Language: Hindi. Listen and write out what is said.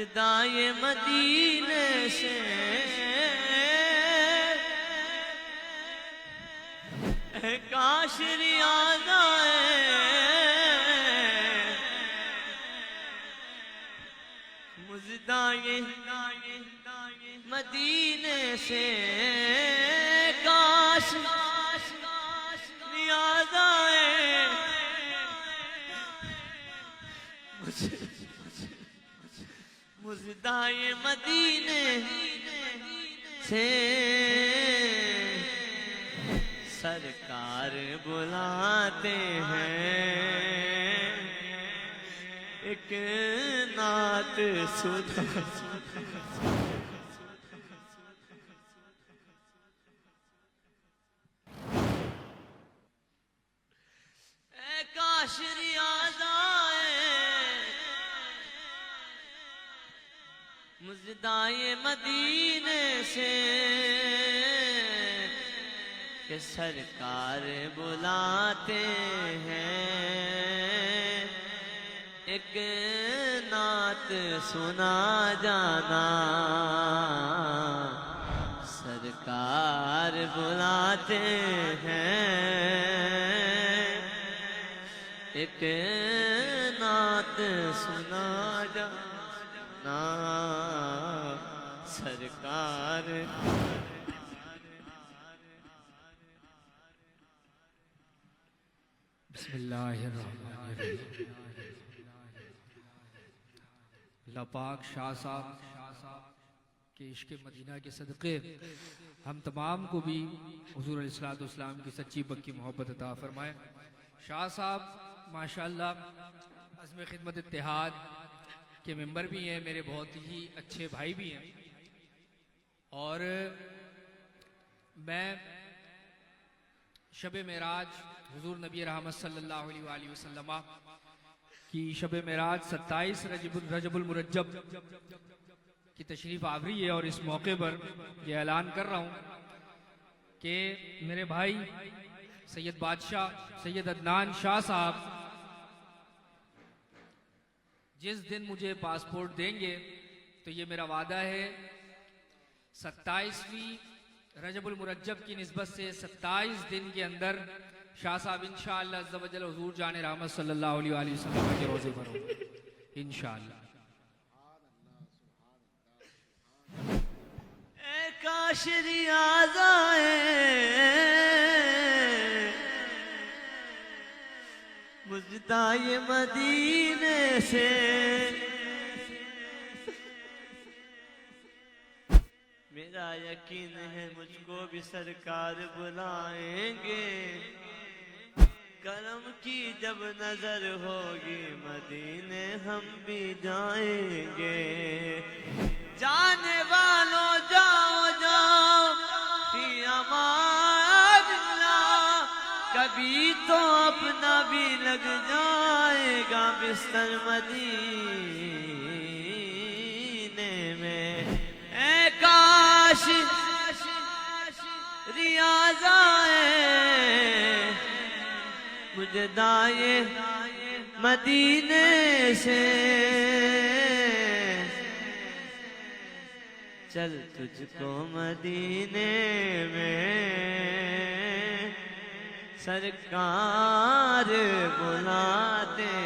मुझदाए मदीने से काश रियाज आए, मुझदाए मदीने से काश रियाज आए, मुझदाए मदीने से सरकार बुलाते हैं, एक नात सुना। काश रियाज आए, मुझदाए मदीने से कि सरकार बुलाते हैं, एक नात सुना जाना। सरकार बुलाते हैं, एक नात सुना जाना। सरकार बिस्मिल्लाहिर्रहमानिर्रहीम। लपाक शाह साहब के इश्क़ मदीना के सदक़े हम तमाम को भी हुज़ूर अलैहिस्सलाम की सच्ची पक्की मोहब्बत अता फरमाए। शाह साहब माशाअल्लाह अज़्म ख़िदमत इत्तेहाद के मेंबर भी हैं, मेरे बहुत ही अच्छे भाई भी हैं। और मैं शब मेराज हुज़ूर नबी रहमत सल्लल्लाहु अलैहि वसल्लम की शब मेराज 27 रजबुल मुरज्जब की तशरीफ़ आवरी है, और इस मौके पर यह ऐलान कर रहा हूँ कि मेरे भाई सैयद बादशाह सैयद अदनान शाह साहब जिस दिन मुझे पासपोर्ट देंगे तो ये मेरा वादा है 27वीं रजबुल मुरज्जब की निस्बत से 27 दिन के अंदर शाह साहब इंशाअल्लाह अज़्ज़ व जल हुज़ूर जाने रहमत सल्लल्लाहु अलैहि वसल्लम के रोज़े पर होंगे इंशाअल्लाह। काश रियाज आए, मुझदाए मदीने से मेरा यकीन है मुझको भी सरकार बुलाएंगे। करम की जब नजर होगी मदीने हम भी जाएंगे। जाने वालों जाओ जाओ फी अमान अल्लाह, कभी तो अपना भी लग जाएगा बिस्तर मदीने में। ए काश रियाज आए, मुझदाए मदीने से चल तुझको मदीने में सरकार बुलाते